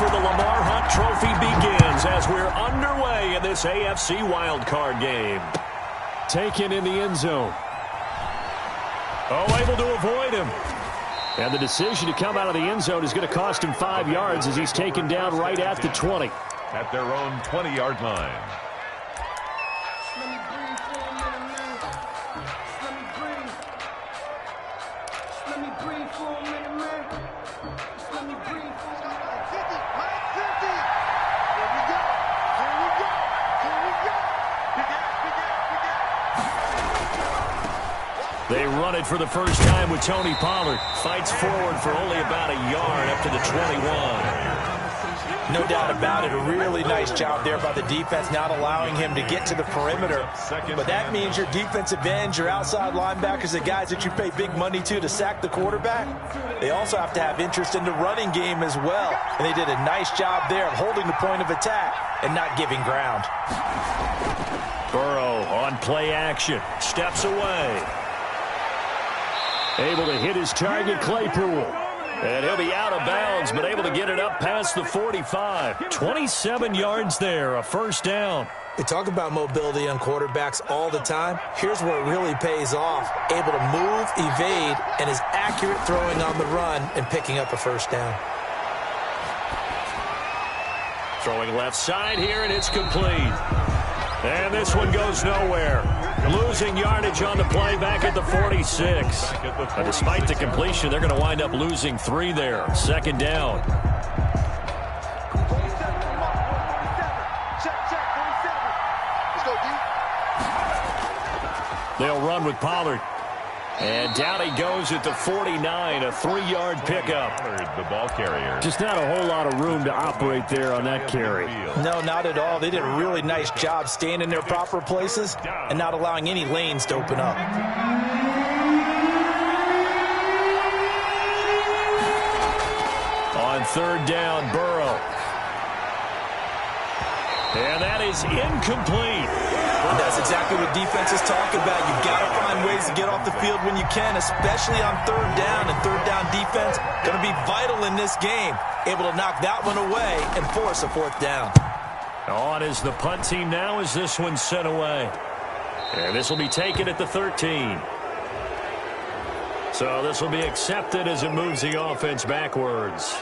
for the Lamar Hunt Trophy begins as we're underway in this AFC wildcard game. Taken in the end zone. Oh, able to avoid him. And the decision to come out of the end zone is going to cost him 5 yards as he's taken down right at the 20. At their own 20-yard line. They run it for the first time with Tony Pollard. Fights forward for only about a yard up to the 21. No doubt about it. A really nice job there by the defense, not allowing him to get to the perimeter. But that means your defensive ends, your outside linebackers, the guys that you pay big money to sack the quarterback, they also have to have interest in the running game as well. And they did a nice job there of holding the point of attack and not giving ground. Burrow on play action. Steps away. Able to hit his target, Claypool. And he'll be out of bounds, but able to get it up past the 45. 27 yards there, a first down. We talk about mobility on quarterbacks all the time. Here's where it really pays off. Able to move, evade, and is accurate throwing on the run and picking up a first down. Throwing left side here, and it's complete. And this one goes nowhere. Losing yardage on the play back at the 46. And despite the completion, they're going to wind up losing 3 there. Second down. They'll run with Pollard. And down he goes at the 49, a 3-yard pickup. The ball carrier. Just not a whole lot of room to operate there on that carry. No, not at all. They did a really nice job staying in their proper places and not allowing any lanes to open up. On third down, Burrow. And that is incomplete. And that's exactly what defenses talk about. You've got to find ways to get off the field when you can, especially on third down. And third down defense going to be vital in this game. Able to knock that one away and force a fourth down. On is the punt team now as this one's sent away. And this will be taken at the 13. So this will be accepted as it moves the offense backwards.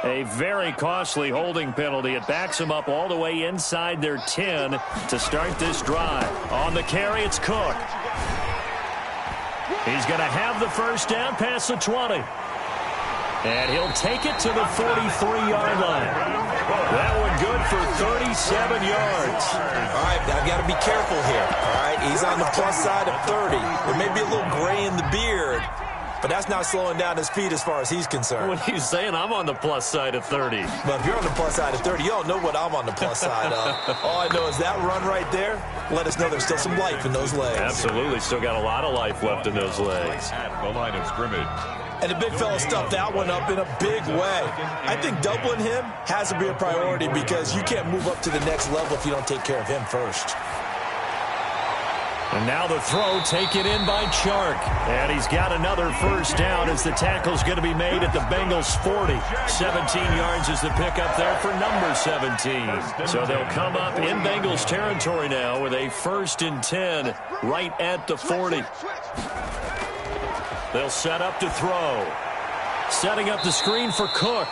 A very costly holding penalty. It backs them up all the way inside their 10 to start this drive. On the carry, it's Cook. He's going to have the first down past the 20. And he'll take it to the 43-yard line. That one good for 37 yards. All right, I've got to be careful here. All right, he's on the plus side of 30. There may be a little gray in the beard, but that's not slowing down his feet as far as he's concerned. What are you saying? I'm on the plus side of 30. But if you're on the plus side of 30, you don't know what I'm on the plus side of. All I know is that run right there, let us know there's still some life in those legs. Absolutely. Still got a lot of life left in those legs. At the line of scrimmage. And the big fella stuffed that one up in a big way. I think doubling him has to be a priority because you can't move up to the next level if you don't take care of him first. And now the throw taken in by Chark. And he's got another first down as the tackle's going to be made at the Bengals 40. 17 yards is the pickup there for number 17. So they'll come up in Bengals territory now with a 1st and 10 right at the 40. They'll set up to throw. Setting up the screen for Cook.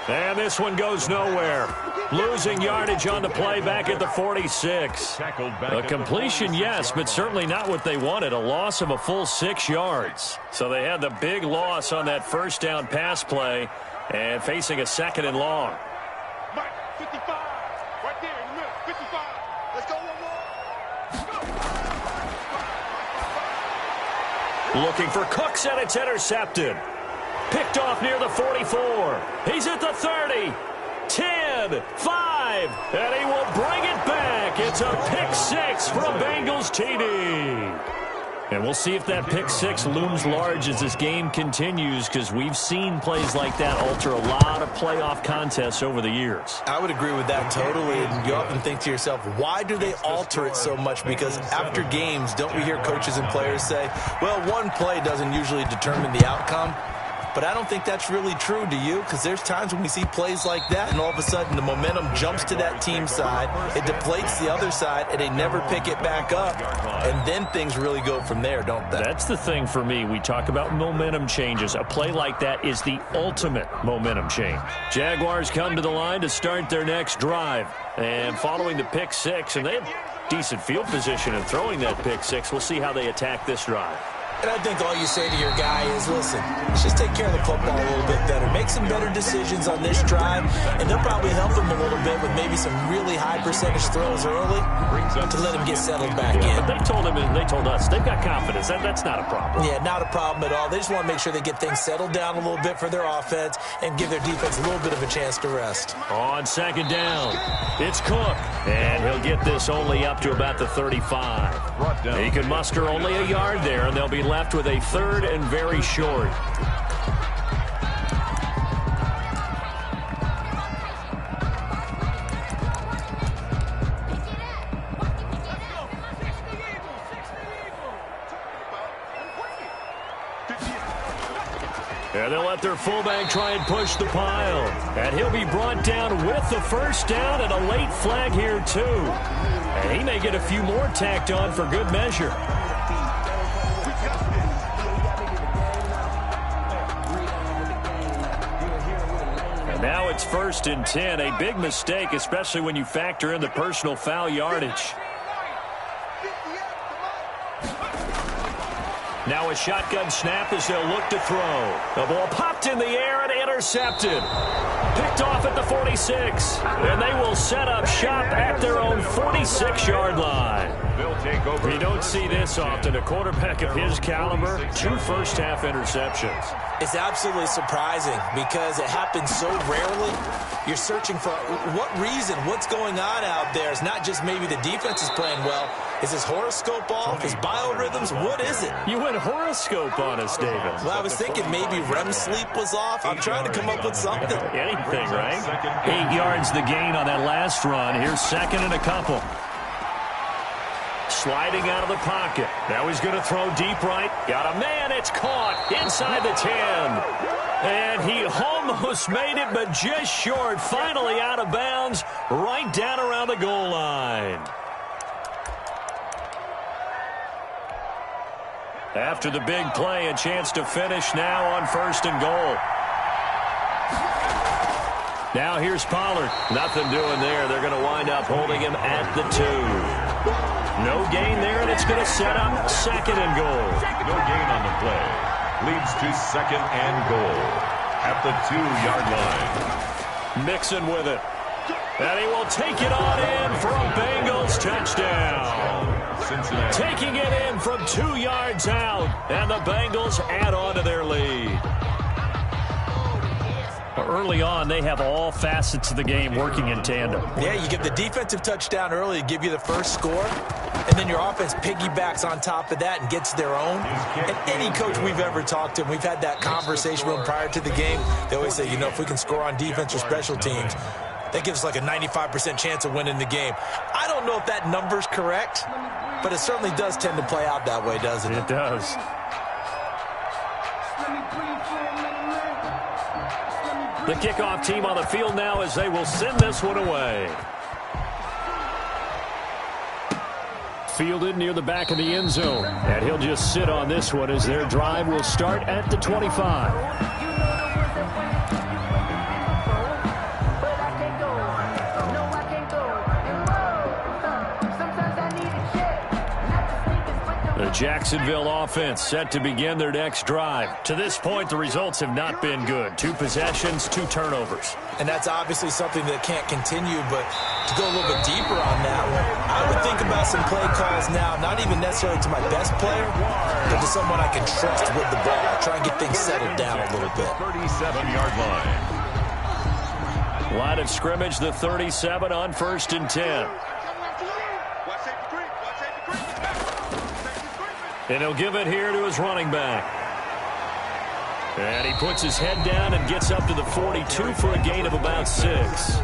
And this one goes nowhere. Losing yardage on the play back at the 46. A completion, yes, but certainly not what they wanted. A loss of a full 6 yards. So they had the big loss on that first down pass play and facing a 2nd and long. 55, right there in the middle, 55. Let's go one more. Looking for Cooks, and it's intercepted. Picked off near the 44. He's at the 30. 10, 5, and he will bring it back. It's a pick 6 from Bengals TD. And we'll see if that pick 6 looms large as this game continues, because we've seen plays like that alter a lot of playoff contests over the years. I would agree with that totally, and you often think to yourself, why do they alter it so much? Because after games, don't we hear coaches and players say, well, one play doesn't usually determine the outcome? but I don't think that's really true, do you? Because there's times when we see plays like that, and all of a sudden the momentum jumps to that team side, it deflates the other side, and they never pick it back up, and then things really go from there, don't they? That's the thing for me. We talk about momentum changes. A play like that is the ultimate momentum change. Jaguars come to the line to start their next drive. And following the pick six, and they have decent field position in throwing that pick six. We'll see how they attack this drive. And I think all you say to your guy is, listen, let's just take care of the football a little bit better. Make some better decisions on this drive, and they'll probably help him a little bit with maybe some really high percentage throws early to let him get settled back in. But they told him and they told us they've got confidence. That's not a problem. Yeah, not a problem at all. They just want to make sure they get things settled down a little bit for their offense and give their defense a little bit of a chance to rest. On second down, it's Cook, and he'll get this only up to about the 35. He can muster only a yard there, and they'll be left with a third and very short. And they'll let their fullback try and push the pile. And he'll be brought down with the first down and a late flag here too. And he may get a few more tacked on for good measure. Now it's 1st and 10, a big mistake, especially when you factor in the personal foul yardage. Now a shotgun snap as they'll look to throw. The ball popped in the air and intercepted. Picked off at the 46. And they will set up shop at their own 46-yard line. You don't see this often. A quarterback of his caliber, 2 first-half interceptions. It's absolutely surprising because it happens so rarely. You're searching for what reason, what's going on out there. It's not just maybe the defense is playing well. Is his horoscope off? His biorhythms? What is it? You went horoscope on us, David. Well, I was thinking maybe REM sleep was off. I'm trying to come up with something. Anything, right? 8 yards the gain on that last run. Here's second and a couple. Sliding out of the pocket. Now he's going to throw deep right. Got a man. It's caught inside the 10. And he almost made it, but just short. Finally out of bounds, right down around the goal line. After the big play, a chance to finish now on 1st and goal. Now here's Pollard. Nothing doing there. They're going to wind up holding him at the 2. No gain there, and it's going to set up 2nd and goal. No gain on the play. Leads to 2nd and goal at the 2-yard line. Mixon with it. And he will take it on in for a Bengals touchdown. Cincinnati. Taking it in from 2 yards out, and the Bengals add on to their lead. Early on, they have all facets of the game working in tandem. Yeah, you give the defensive touchdown early to give you the first score, and then your offense piggybacks on top of that and gets their own. And any coach we've ever talked to, and we've had that conversation with them prior to the game, they always say, you know, if we can score on defense or special teams, that gives us like a 95% chance of winning the game. I don't know if that number's correct, but it certainly does tend to play out that way, doesn't it? It does. The kickoff team on the field now as they will send this one away. Fielded near the back of the end zone. And he'll just sit on this one as their drive will start at the 25. The Jacksonville offense set to begin their next drive. To this point, the results have not been good. 2 possessions, 2 turnovers. And that's obviously something that can't continue, but to go a little bit deeper on that one, I would think about some play calls now, not even necessarily to my best player, but to someone I can trust with the ball. Try and get things settled down a little bit. 37-yard line. Line of scrimmage, the 37 on 1st and 10. And he'll give it here to his running back. And he puts his head down and gets up to the 42 for a gain of about 6.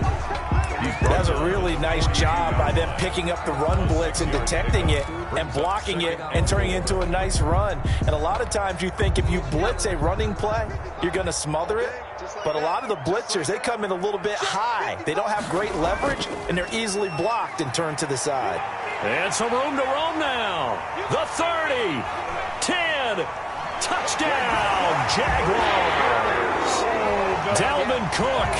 That's a really nice job by them picking up the run blitz and detecting it and blocking it and turning it into a nice run. And a lot of times you think if you blitz a running play, you're going to smother it. But a lot of the blitzers, they come in a little bit high. They don't have great leverage, and they're easily blocked and turned to the side. And some room to roam now. The 30, 10, touchdown, Jaguars. Dalvin Cook,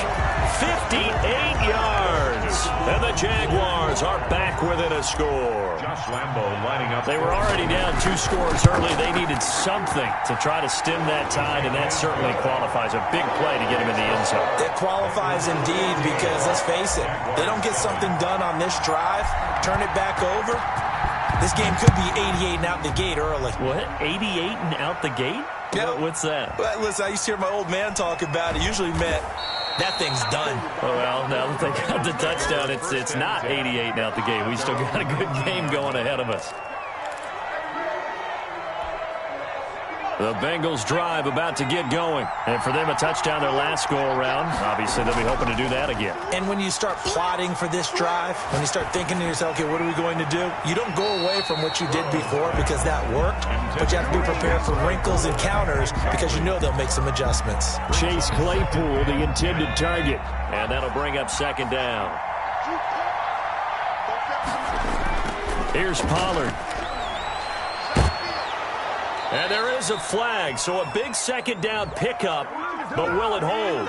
58 yards. And the Jaguars are back within a score. Josh Lambo lining up. They were already down 2 scores early. They needed something to try to stem that tide, and that certainly qualifies. A big play to get him in the end zone. It qualifies indeed because, let's face it, they don't get something done on this drive, turn it back over, this game could be 88 and out the gate early. What? 88 and out the gate? Yeah. What's that? Well, listen, I used to hear my old man talk about it. Usually meant that thing's done. Well, now that they got the touchdown, it's not 88 and out the gate. We still got a good game going ahead of us. The Bengals drive about to get going. And for them, a touchdown their last go-around. Obviously, they'll be hoping to do that again. And when you start plotting for this drive, when you start thinking to yourself, okay, what are we going to do? You don't go away from what you did before because that worked, but you have to be prepared for wrinkles and counters because you know they'll make some adjustments. Chase Claypool, the intended target. And that'll bring up second down. Here's Pollard. And there is a flag, so a big second down pickup, but will it hold?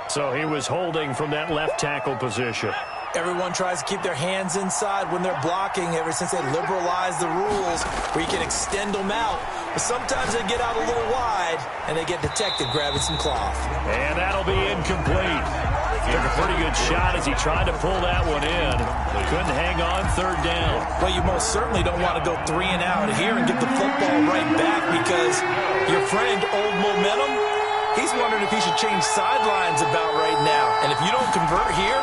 So he was holding from that left tackle position. Everyone tries to keep their hands inside when they're blocking ever since they liberalized the rules where you can extend them out. But sometimes they get out a little wide, and they get detected grabbing some cloth. And that'll be incomplete. Took a pretty good shot as he tried to pull that one in. Couldn't hang on third down. Well, you most certainly don't want to go 3 and out here and get the football right back because your friend, Old Momentum, he's wondering if he should change sidelines about right now. And if you don't convert here,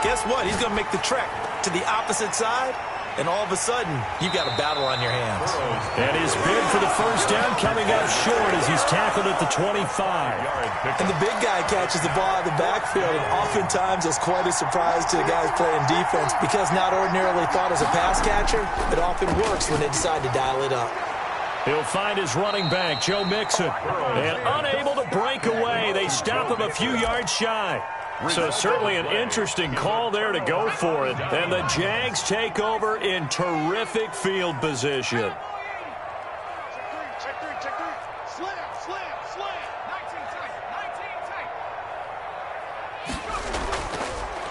guess what? He's going to make the trek to the opposite side, and all of a sudden, you've got a battle on your hands. And his bid for the first down coming up short as he's tackled at the 25. And the big guy catches the ball out of the backfield, and oftentimes it's quite a surprise to the guys playing defense because not ordinarily thought as a pass catcher, it often works when they decide to dial it up. He'll find his running back, Joe Mixon. And unable to break away, they stop him a few yards shy. So certainly an interesting call there to go for it. And the Jags take over in terrific field position. Check three. Slam. 19 tight.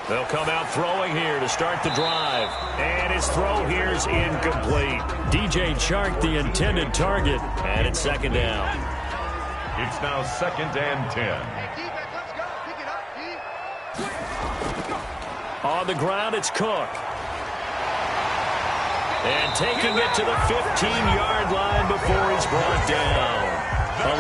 They'll come out throwing here to start the drive. And his throw here's incomplete. DJ Chark, the intended target. And it's second down. It's now 2nd and 10. On the ground, it's Cook. And taking it to the 15-yard line before he's brought down.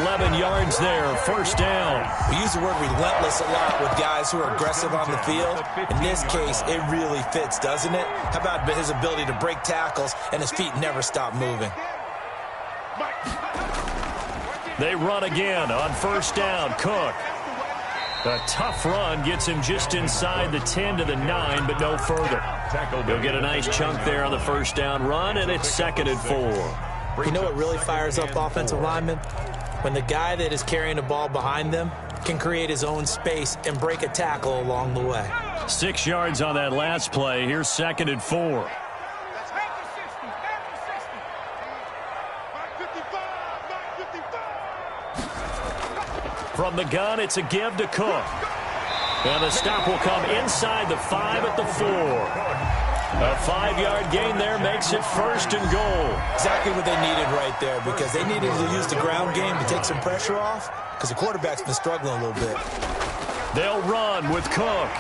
11 yards there, first down. We use the word relentless a lot with guys who are aggressive on the field. In this case, it really fits, doesn't it? How about his ability to break tackles and his feet never stop moving? They run again on first down, Cook. A tough run gets him just inside the 10 to the 9, but no further. He'll get a nice chunk there on the first down run, and it's 2nd and 4. You know what really fires up offensive linemen? When the guy that is carrying the ball behind them can create his own space and break a tackle along the way. 6 yards on that last play. Here's 2nd and 4. From the gun, it's a give to Cook. And the stop will come inside the 5 at the 4. A 5-yard gain there makes it 1st and goal. Exactly what they needed right there because they needed to use the ground game to take some pressure off because the quarterback's been struggling a little bit. They'll run with Cook.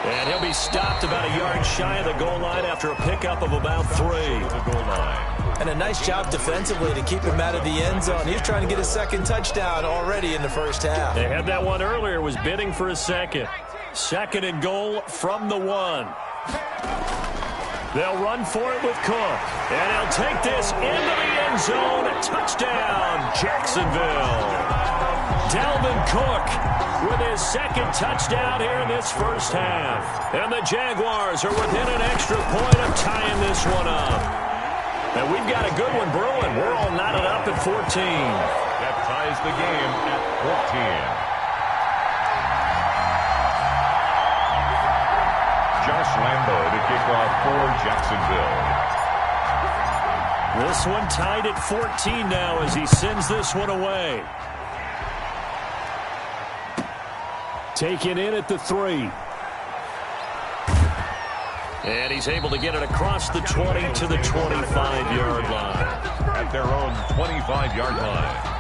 And he'll be stopped about a yard shy of the goal line after a pickup of about 3. The goal line. And a nice job defensively to keep him out of the end zone. He's trying to get his second touchdown already in the first half. They had that one earlier, was bidding for a second. 2nd and goal from the 1. They'll run for it with Cook. And he'll take this into the end zone. Touchdown, Jacksonville. Dalvin Cook with his second touchdown here in this first half. And the Jaguars are within an extra point of tying this one up. And we've got a good one brewing. We're all knotted up at 14. That ties the game at 14. Josh Lambo to kick off for Jacksonville. This one tied at 14 now as he sends this one away. Taken in at the 3. And he's able to get it across the 20 to the 25-yard line. At their own 25-yard line.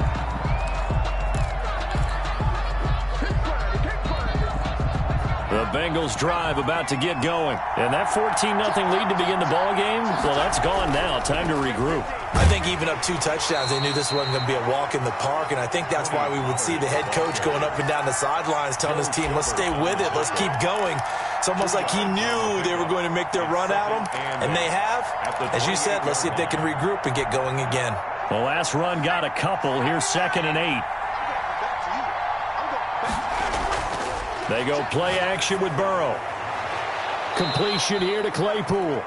The Bengals drive about to get going. And that 14-0 lead to begin the ball game, well, that's gone now. Time to regroup. I think even up 2 touchdowns, they knew this wasn't going to be a walk in the park, and I think that's why we would see the head coach going up and down the sidelines telling his team, let's stay with it, let's keep going. It's almost like he knew they were going to make their run at him, and they have. As you said, let's see if they can regroup and get going again. The last run got a couple. Here's 2nd and 8. They go play action with Burrow. Completion here to Claypool.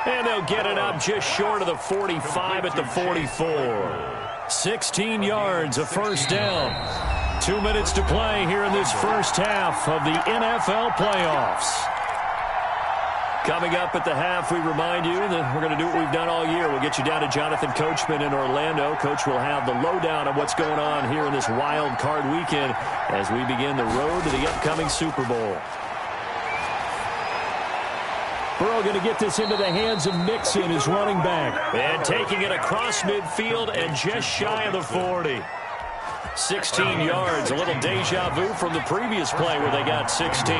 And they'll get it up just short of the 45 at the 44. 16 yards, a first down. 2 minutes to play here in this first half of the NFL playoffs. Coming up at the half, we remind you that we're going to do what we've done all year. We'll get you down to Jonathan Coachman in Orlando. Coach will have the lowdown of what's going on here in this wild card weekend as we begin the road to the upcoming Super Bowl. Burrow going to get this into the hands of Mixon, his running back. And taking it across midfield and just shy of the 40. 16 yards, a little deja vu from the previous play where they got 16.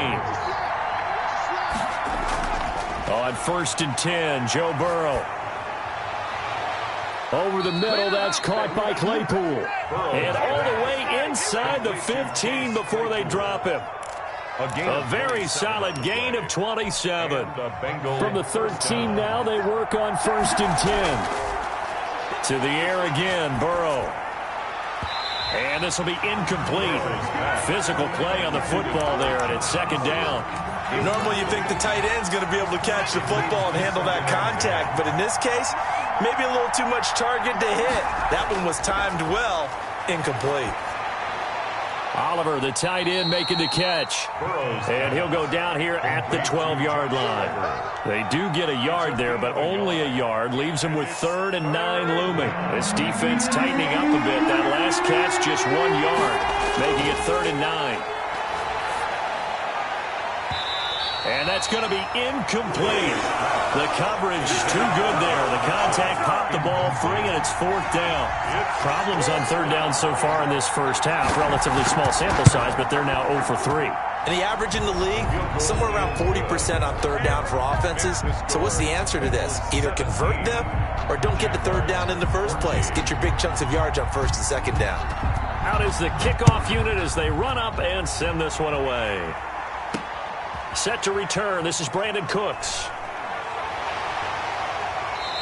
On 1st and 10, Joe Burrow. Over the middle, that's caught by Claypool. And all the way inside the 15 before they drop him. A very solid gain of 27. From the 13 now, they work on 1st and 10. To the air again, Burrow. And this will be incomplete. Physical play on the football there, and it's 2nd down. Normally you think the tight end's going to be able to catch the football and handle that contact, but in this case, maybe a little too much target to hit. That one was timed well, incomplete. Oliver, the tight end, making the catch. And he'll go down here at the 12-yard line. They do get a yard there, but only a yard. Leaves them with 3rd and 9 looming. This defense tightening up a bit. That last catch, just 1 yard, making it 3rd and 9. And that's going to be incomplete. The coverage too good there. The contact popped the ball free, and it's 4th down. Problems on 3rd down so far in this first half. Relatively small sample size, but they're now 0 for 3. And the average in the league, somewhere around 40% on 3rd down for offenses. So what's the answer to this? Either convert them or don't get the 3rd down in the first place. Get your big chunks of yards on 1st and 2nd down. Out is the kickoff unit as they run up and send this one away. Set to return. This is Brandon Cooks.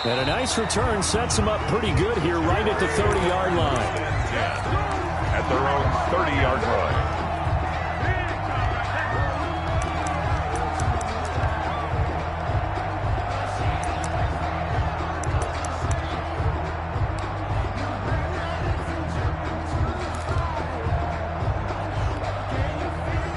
And a nice return sets him up pretty good here right at the 30-yard line. At their own 30-yard line.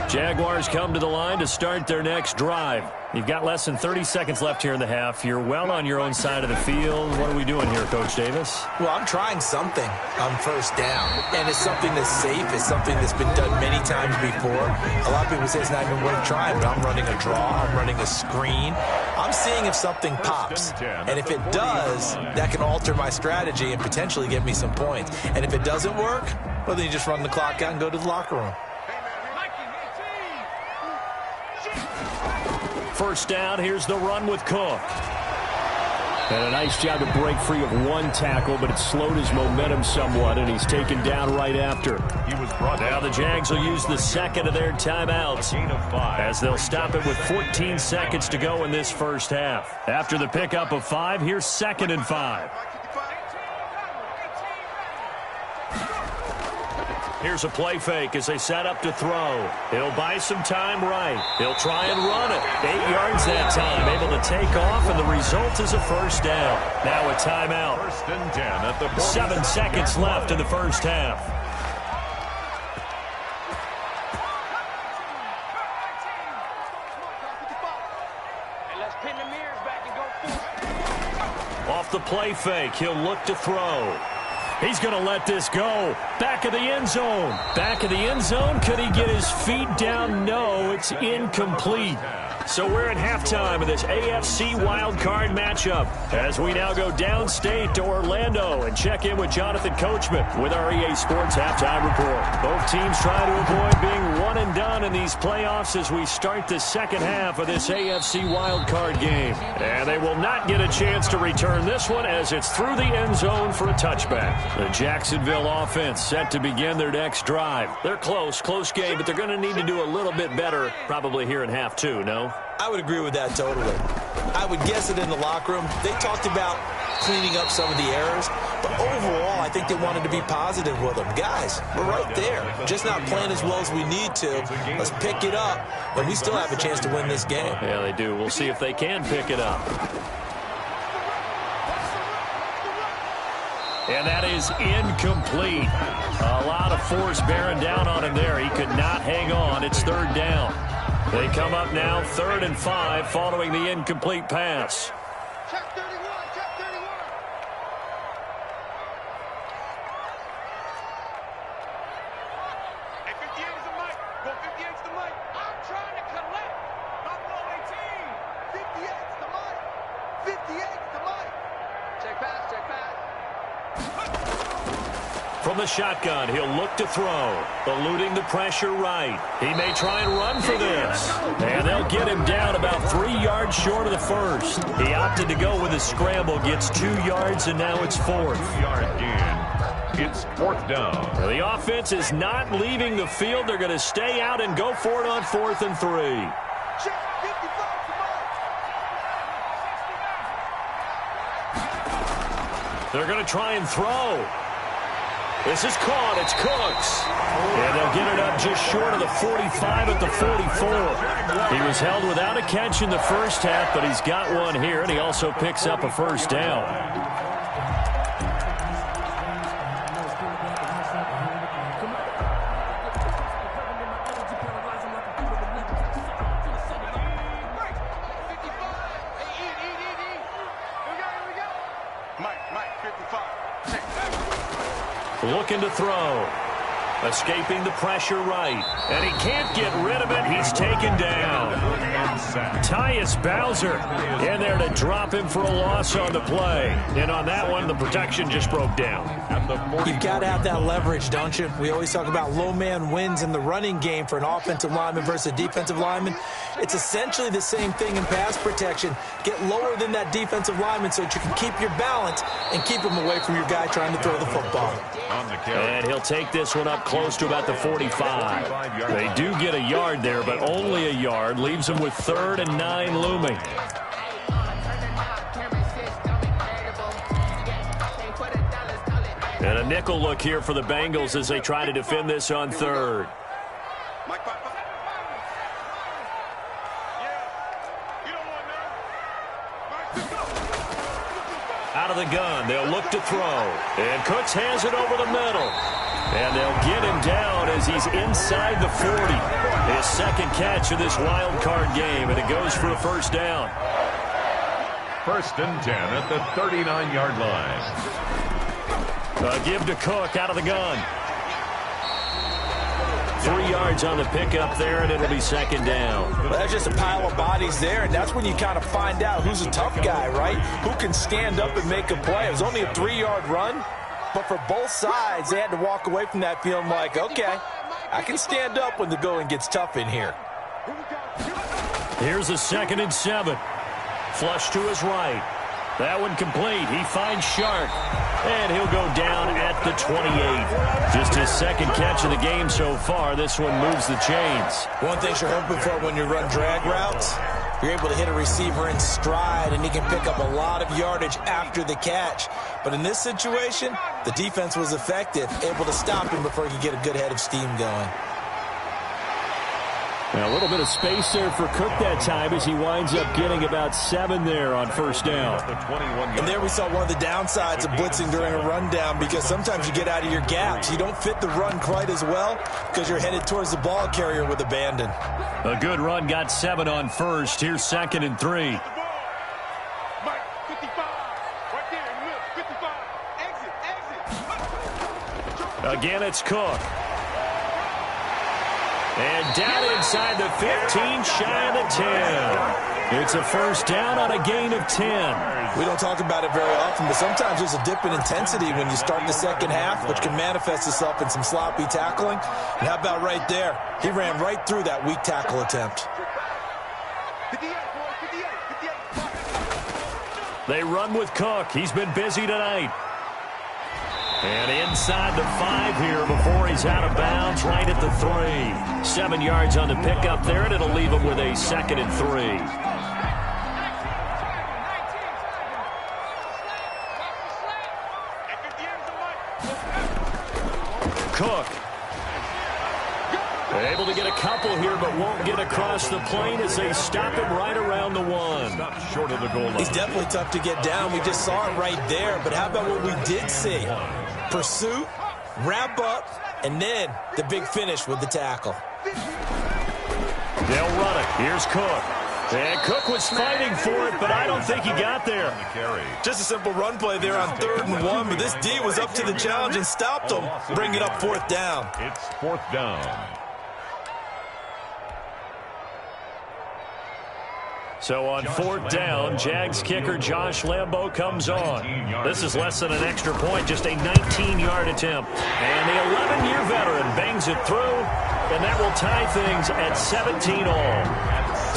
Jaguars come to the line to start their next drive. You've got less than 30 seconds left here in the half. You're well on your own side of the field. What are we doing here, Coach Davis? Well, I'm trying something on 1st down, and it's something that's safe. It's something that's been done many times before. A lot of people say it's not even worth trying, but I'm running a draw. I'm running a screen. I'm seeing if something pops, and if it does, that can alter my strategy and potentially get me some points. And if it doesn't work, well, then you just run the clock out and go to the locker room. 1st down, here's the run with Cook. And a nice job to break free of 1 tackle, but it slowed his momentum somewhat, and he's taken down right after. Now the Jags will use the 2nd of their timeouts as they'll stop it with 14 seconds to go in this first half. After the pickup of 5, here's 2nd and 5. Here's a play fake as they set up to throw. He'll buy some time right. He'll try and run it. 8 yards that time, able to take off, and the result is a first down. Now a timeout. 1st and 10 at the 7 seconds left in the first half. Let's pin the mirrors back and go. Off the play fake, he'll look to throw. He's going to let this go. Back of the end zone. Back of the end zone. Could he get his feet down? No, it's incomplete. So we're at halftime of this AFC wildcard matchup as we now go downstate to Orlando and check in with Jonathan Coachman with our EA Sports Halftime Report. Both teams trying to avoid being one and done in these playoffs as we start the second half of this AFC wildcard game. And they will not get a chance to return this one as it's through the end zone for a touchback. The Jacksonville offense set to begin their next drive. They're close game, but they're going to need to do a little bit better probably here in half two, no? I would agree with that totally. I would guess that in the locker room, they talked about cleaning up some of the errors, but overall, I think they wanted to be positive with them. Guys, we're right there. Just not playing as well as we need to. Let's pick it up, and we still have a chance to win this game. Yeah, they do. We'll see if they can pick it up. And that is incomplete. A lot of force bearing down on him there. He could not hang on. It's 3rd down. They come up now 3rd and 5 following the incomplete pass. Check 31, check 31. Hey, 58 is the mic. Go 58 is the mic. I'm trying to collect. Buffalo 18. 58 is the mic. 58 is the mic. Check pass, check pass. From the shotgun, he'll look to throw. Eluding the pressure right. He may try and run for this. And they'll get him down about 3 yards short of the first. He opted to go with a scramble, gets 2 yards, and now it's 4th. 2-yard gain. It's 4th down. Now, the offense is not leaving the field. They're going to stay out and go for it on 4th and 3. Check 55 is the mic. They're going to try and throw. This is caught. It's Cooks. And they'll get it up just short of the 45 at the 44. He was held without a catch in the first half, but he's got one here, and he also picks up a first down. Mike, 55. Looking to throw. Escaping the pressure right. And he can't get rid of it. He's taken down. Tyus Bowser in there to drop him for a loss on the play. And on that one, the protection just broke down. You've got to have that leverage, don't you? We always talk about low man wins in the running game for an offensive lineman versus a defensive lineman. It's essentially the same thing in pass protection. Get lower than that defensive lineman so that you can keep your balance and keep him away from your guy trying to throw the football. And he'll take this one up close to about the 45. They do get a yard there, but only a yard. Leaves them with 3rd and 9 looming. And a nickel look here for the Bengals as they try to defend this on 3rd. Out of the gun, they'll look to throw. And Cooks has it over the middle. And they'll get him down as he's inside the 40. His second catch of this wild card game, and it goes for a first down. 1st and 10 at the 39-yard line. Give to Cook out of the gun. 3 yards on the pickup there, and it'll be second down. Well, that's just a pile of bodies there, and that's when you kind of find out who's a tough guy, right? Who can stand up and make a play. It was only a 3-yard run, but for both sides, they had to walk away from that feeling like, okay, I can stand up when the going gets tough in here. Here's a 2nd and 7. Flush to his right. That one complete. He finds Shark, and he'll go down at the 28. Just his second catch of the game so far. This one moves the chains. One thing you're hoping for when you run drag routes, you're able to hit a receiver in stride, and he can pick up a lot of yardage after the catch. But in this situation, the defense was effective, able to stop him before he could get a good head of steam going. And a little bit of space there for Cook that time as he winds up getting about 7 there on first down. And there we saw one of the downsides of blitzing during a rundown, because sometimes you get out of your gaps. You don't fit the run quite as well because you're headed towards the ball carrier with abandon. A good run got 7 on first. Here's 2nd and 3. Again, it's Cook. And down inside the 15, shy of the 10. It's a first down on a gain of 10. We don't talk about it very often, but sometimes there's a dip in intensity when you start the second half, which can manifest itself in some sloppy tackling. And how about right there? He ran right through that weak tackle attempt. They run with Cook. He's been busy tonight. And inside the 5 here before he's out of bounds, right at the 3. 7 yards on the pickup there, and it'll leave him with a 2nd and 3. Cook. Able to get a couple here, but won't get across the plane as they stop him right around the 1. Short of the goal line. He's definitely tough to get down. We just saw it right there. But how about what we did see? Pursuit, wrap up, and then the big finish with the tackle. They'll run it. Here's Cook. And Cook was fighting for it, but I don't think he got there. Just a simple run play there on 3rd and 1, but this D was up to the challenge and stopped him. Bring it up 4th down. It's 4th down. So on 4th down, Jags kicker Josh Lambo comes on. This is less than an extra point, just a 19-yard attempt. And the 11-year veteran bangs it through, and that will tie things at 17 all.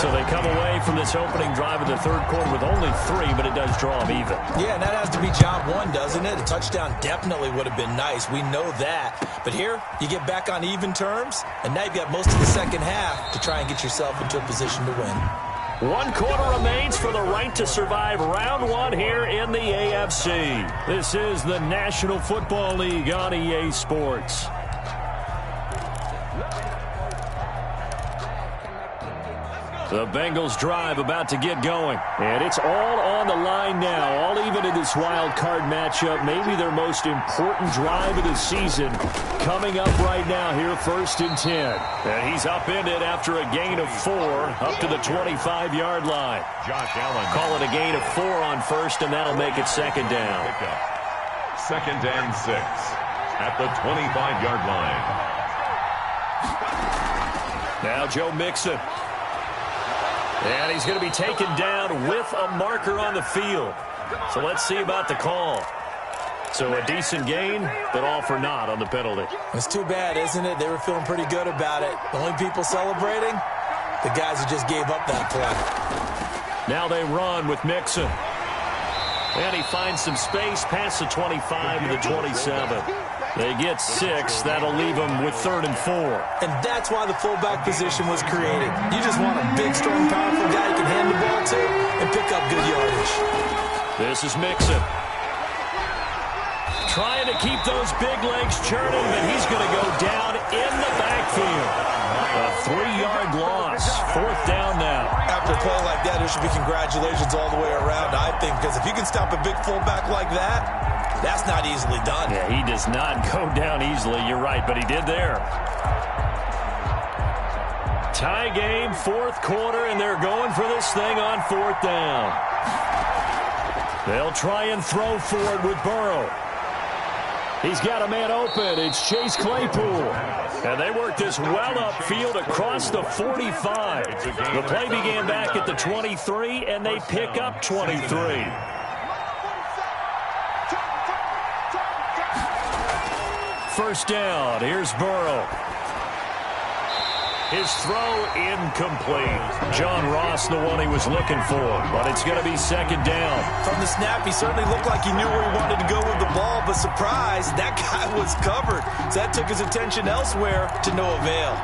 So they come away from this opening drive in the 3rd quarter with only 3, but it does draw them even. Yeah, and that has to be job 1, doesn't it? A touchdown definitely would have been nice. We know that. But here, you get back on even terms, and now you've got most of the second half to try and get yourself into a position to win. 1 quarter remains for the right to survive round 1 here in the AFC. This is the National Football League on EA Sports. The Bengals drive about to get going. And it's all on the line now, all even in this wild card matchup. Maybe their most important drive of the season coming up right now here, 1st and 10. And he's upended after a gain of 4 up to the 25-yard line. Josh Allen. Call it a gain of 4 on 1st, and that'll make it 2nd down. 2nd and 6 at the 25-yard line. Now Joe Mixon. And he's going to be taken down with a marker on the field. So let's see about the call. So a decent gain, but all for naught on the penalty. It's too bad, isn't it? They were feeling pretty good about it. The only people celebrating, the guys who just gave up that play. Now they run with Mixon. And he finds some space past the 25 to the 27. They get 6. That'll leave them with 3rd and 4. And that's why the fullback position was created. You just want a big, strong, powerful guy you can hand the ball to and pick up good yardage. This is Mixon. Trying to keep those big legs churning, but he's going to go down in the backfield. A 3-yard loss. 4th down now. After a play like that, there should be congratulations all the way around, I think, because if you can stop a big fullback like that, that's not easily done. Yeah, he does not go down easily. You're right, but he did there. Tie game, 4th quarter, and they're going for this thing on 4th down. They'll try and throw for it with Burrow. He's got a man open. It's Chase Claypool. And they work this well upfield across the 45. The play began back at the 23, and they pick up 23. First down. Here's Burrow. His throw incomplete. John Ross, the one he was looking for, but it's going to be 2nd down. From the snap, he certainly looked like he knew where he wanted to go with the ball, but surprise, that guy was covered. So that took his attention elsewhere to no avail.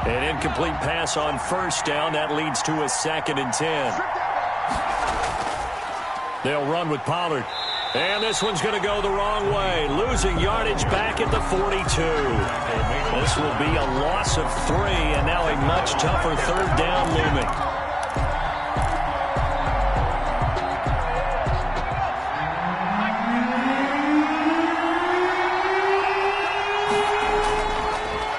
An incomplete pass on first down. That leads to a 2nd and 10. They'll run with Pollard. And this one's going to go the wrong way. Losing yardage back at the 42. This will be a loss of 3, and now a much tougher 3rd down looming.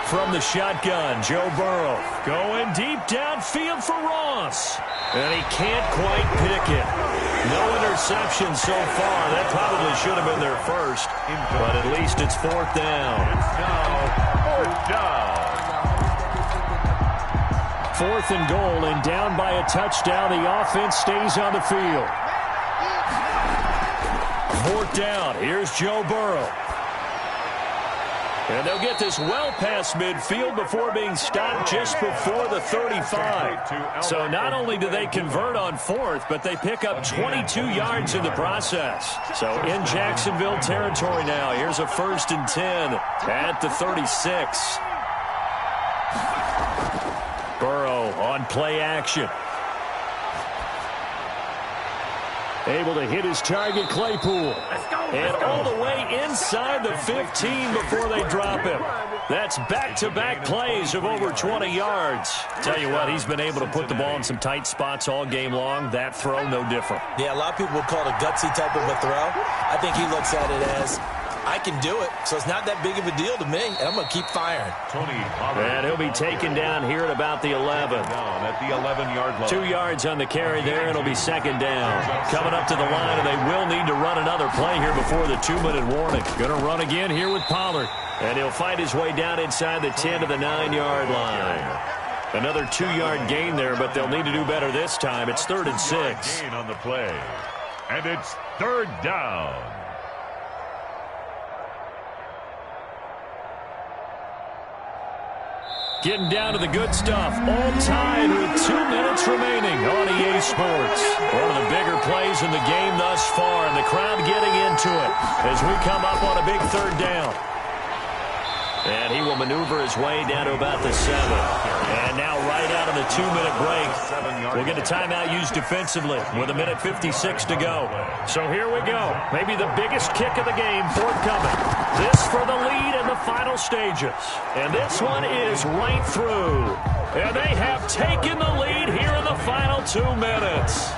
From the shotgun, Joe Burrow going deep downfield for Ross. And he can't quite pick it. No interception so far. That probably should have been their first. But at least it's 4th down. It's now 4th down. 4th and goal, and down by a touchdown. The offense stays on the field. 4th down. Here's Joe Burrow. And they'll get this well past midfield before being stopped just before the 35. So not only do they convert on 4th, but they pick up 22 yards in the process. So in Jacksonville territory now. Here's a 1st and 10 at the 36. Burrow on play action. Able to hit his target, Claypool. And all the way inside the 15 before they drop him. That's back-to-back plays of over 20 yards. Tell you what, he's been able to put the ball in some tight spots all game long. That throw, no different. Yeah, a lot of people would call it a gutsy type of a throw. I think he looks at it as, I can do it, so it's not that big of a deal to me, and I'm going to keep firing. And he'll be taken down here at about the 11. Down at the 11-yard line. 2 yards on the carry there, and it'll be 2nd down. Coming up to the line, and they will need to run another play here before the 2-minute warning. Going to run again here with Pollard. And he'll fight his way down inside the 10 to the 9-yard line. Another 2-yard gain there, but they'll need to do better this time. It's 3rd and 6. Gain on the play. And it's 3rd down. Getting down to the good stuff. All tied with 2 minutes remaining on EA Sports. One of the bigger plays in the game thus far, and the crowd getting into it as we come up on a big 3rd down. And he will maneuver his way down to about the 7. And now right out of the 2-minute break, we'll get a timeout used defensively with 1:56 to go. So here we go. Maybe the biggest kick of the game forthcoming. This for the lead in the final stages. And this one is right through. And they have taken the lead here in the final 2 minutes.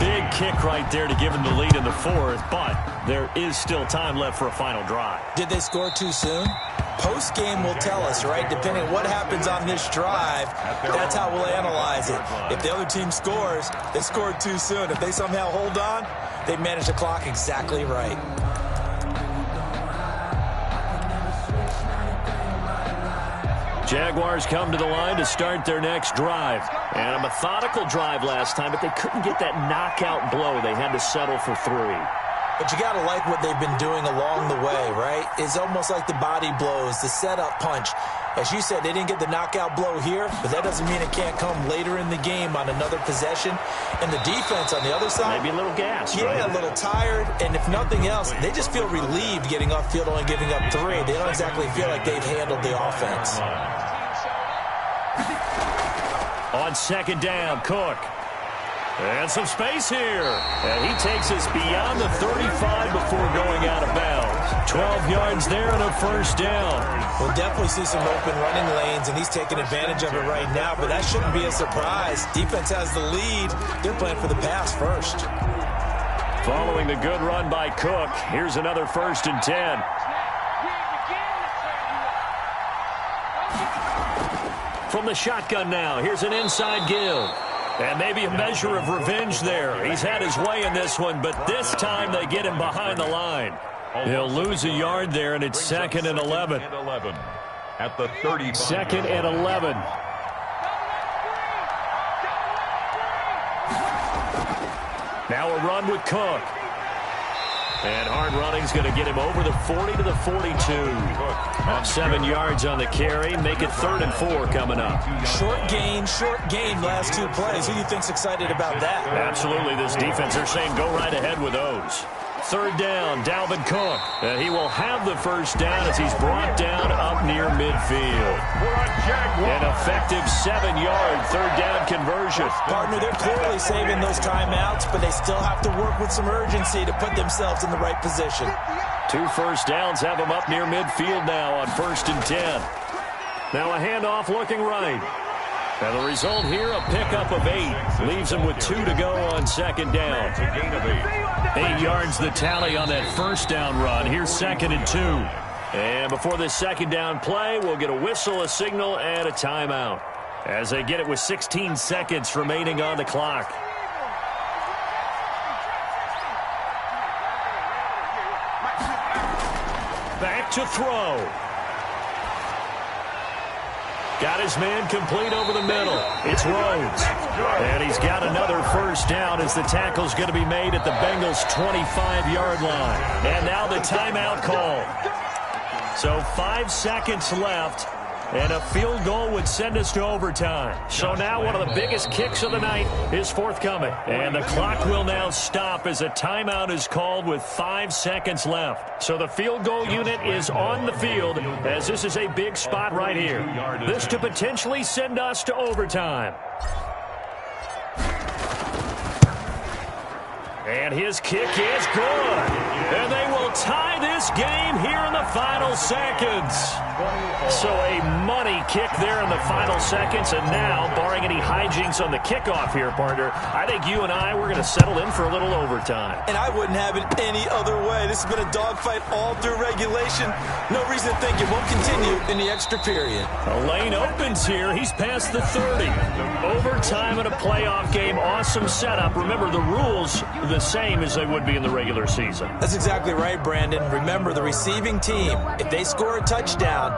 Big kick right there to give them the lead in the 4th, but there is still time left for a final drive. Did they score too soon? Post-game will tell us, right? Depending on what happens on this drive, that's how we'll analyze it. If the other team scores, they scored too soon. If they somehow hold on, they manage the clock exactly right. Jaguars come to the line to start their next drive. And a methodical drive last time, but they couldn't get that knockout blow. They had to settle for 3. But you got to like what they've been doing along the way, right? It's almost like the body blows, the setup punch. As you said, they didn't get the knockout blow here, but that doesn't mean it can't come later in the game on another possession. And the defense on the other side, maybe a little gas, yeah, right? A little tired. And if nothing else, they just feel relieved getting off field, only giving up 3. They don't exactly feel like they've handled the offense. On 2nd down, Cook. And some space here. And he takes us beyond the 35 before going out of bounds. 12 yards there and a 1st down. We'll definitely see some open running lanes, and he's taking advantage of it right now, but that shouldn't be a surprise. Defense has the lead. They're playing for the pass first. Following the good run by Cook, here's another 1st and 10. From the shotgun now, here's an inside give. And maybe a measure of revenge there. He's had his way in this one, but this time they get him behind the line. He'll lose a yard there, and it's 2nd and 11. At the 35. 2nd and 11. Now a run with Cook. And hard running's going to get him over the 40 to the 42. 7 yards on the carry. Make it 3rd and 4 coming up. Short gain, last 2 plays. Who do you think's excited about that? Absolutely, this defense, they're saying go right ahead with those. Third down, Dalvin Cook. He will have the first down as he's brought down up near midfield. An effective 7-yard third down conversion. Partner, they're clearly saving those timeouts, but they still have to work with some urgency to put themselves in the right position. 2 first downs have them up near midfield now on 1st and 10. Now a handoff looking right. And the result here, a pickup of 8. Leaves them with 2 to go on 2nd down. 8 yards the tally on that first down run. Here's 2nd and 2. And before this 2nd down play, we'll get a whistle, a signal, and a timeout. As they get it with 16 seconds remaining on the clock. Back to throw. Got his man complete over the middle. It's Rhodes. And he's got another first down as the tackle's going to be made at the Bengals' 25-yard line. And now the timeout call. So 5 seconds left. And a field goal would send us to overtime. So now one of the biggest kicks of the night is forthcoming. And the clock will now stop as a timeout is called with 5 seconds left. So the field goal unit is on the field as this is a big spot right here. This to potentially send us to overtime. And his kick is good. And they will tie this game here in the final seconds. So a money kick there in the final seconds. And now, barring any hijinks on the kickoff here, partner, I think you and I, we're going to settle in for a little overtime. And I wouldn't have it any other way. This has been a dogfight all through regulation. No reason to think it won't continue in the extra period. A lane opens here. He's past the 30. Overtime in a playoff game. Awesome setup. Remember, the rules the same as they would be in the regular season. That's exactly right, Brandon. Remember, the receiving team, if they score a touchdown,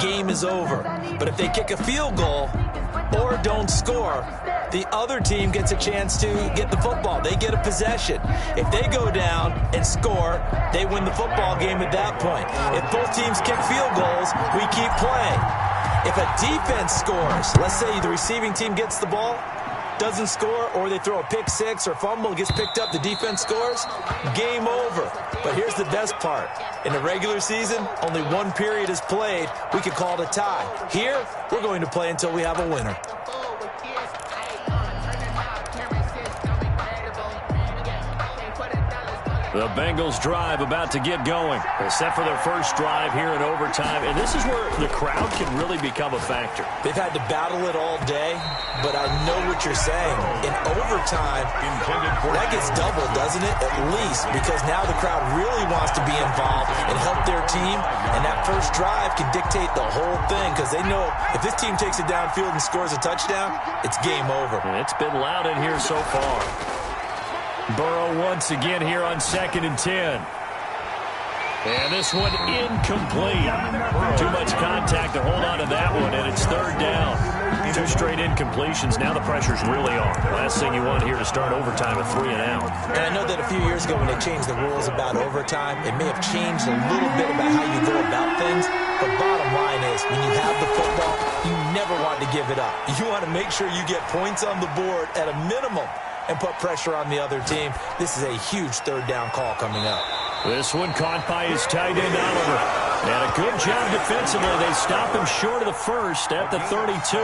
game is over. But if they kick a field goal or don't score, the other team gets a chance to get the football. They get a possession. If they go down and score, they win the football game at that point. If both teams kick field goals, we keep playing. If a defense scores, let's say the receiving team gets the ball, doesn't score, or they throw a pick six or fumble, gets picked up, the defense scores, game over. But here's the best part. In the regular season, only one period is played. We could call it a tie. Here, we're going to play until we have a winner. The Bengals drive about to get going. They're set for their first drive here in overtime. And this is where the crowd can really become a factor. They've had to battle it all day, but I know what you're saying. In overtime, that gets doubled, doesn't it? At least, because now the crowd really wants to be involved and help their team. And that first drive can dictate the whole thing because they know if this team takes it downfield and scores a touchdown, it's game over. And it's been loud in here so far. Burrow once again here on 2nd and 10. And this one incomplete. Too much contact to hold on to that one, and it's 3rd down. 2 straight incompletions. Now the pressure's really on. Last thing you want here to start overtime, a 3 and out. And I know that a few years ago when they changed the rules about overtime, it may have changed a little bit about how you go about things. But bottom line is, when you have the football, you never want to give it up. You want to make sure you get points on the board at a minimum and put pressure on the other team. This is a huge 3rd down call coming up. This one caught by his tight end, Oliver. And a good job defensively. They stop him short of the first at the 32.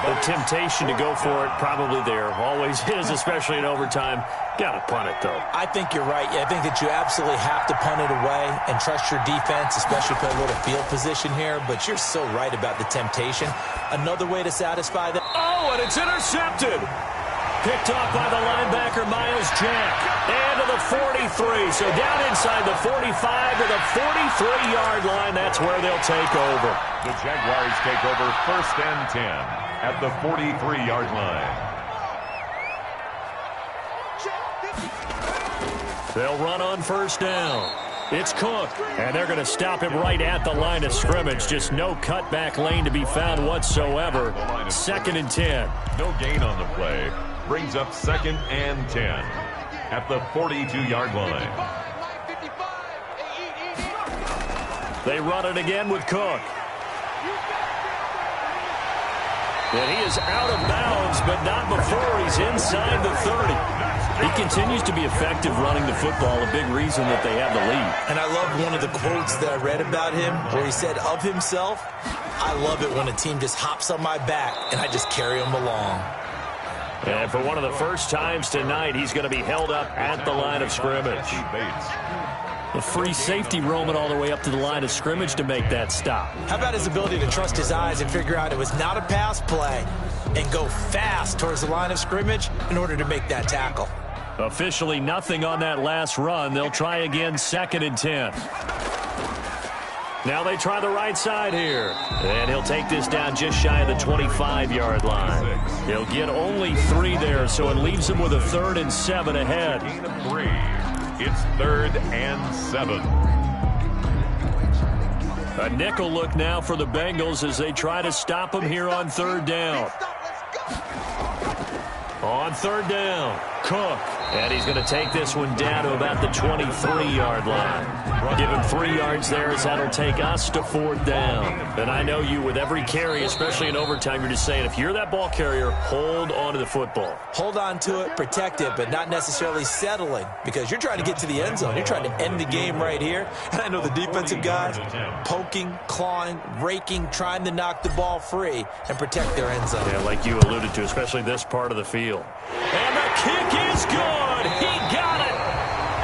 The temptation to go for it probably there. Always is, especially in overtime. Got to punt it, though. I think you're right. I think that you absolutely have to punt it away and trust your defense, especially play a little field position here. But you're so right about the temptation. Another way to satisfy that. Oh, and it's intercepted. Picked off by the linebacker, Miles Jack. And to the 43. So down inside the 45 to the 43-yard line. That's where they'll take over. The Jaguars take over 1st and 10 at the 43-yard line. They'll run on 1st down. It's Cook, and they're going to stop him right at the line of scrimmage. Just no cutback lane to be found whatsoever. 2nd and 10. No gain on the play. Brings up 2nd and 10 at the 42-yard line. They run it again with Cook. And he is out of bounds, but not before he's inside the 30. He continues to be effective running the football, a big reason that they have the lead. And I love one of the quotes that I read about him where he said of himself, "I love it when a team just hops on my back and I just carry them along." And for one of the first times tonight, he's going to be held up at the line of scrimmage. The free safety roaming all the way up to the line of scrimmage to make that stop. How about his ability to trust his eyes and figure out it was not a pass play and go fast towards the line of scrimmage in order to make that tackle? Officially nothing on that last run. They'll try again, 2nd and 10. Now they try the right side here. And he'll take this down just shy of the 25-yard line. He'll get only 3 there, so it leaves him with a 3rd and 7 ahead. It's 3rd and 7. A nickel look now for the Bengals as they try to stop him here on 3rd down. On 3rd down, Cook. And he's going to take this one down to about the 23-yard line. Give him 3 yards there as that'll take us to 4th down. And I know you, with every carry, especially in overtime, you're just saying, if you're that ball carrier, hold on to the football. Hold on to it, protect it, but not necessarily settling, because you're trying to get to the end zone. You're trying to end the game right here. And I know the defensive guys poking, clawing, raking, trying to knock the ball free and protect their end zone. Yeah, like you alluded to, especially this part of the field. And the kick is good. He got it.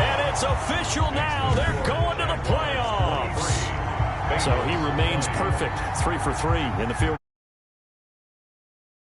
And it's official now. They're going to the playoffs. So he remains perfect. 3 for 3 in the field.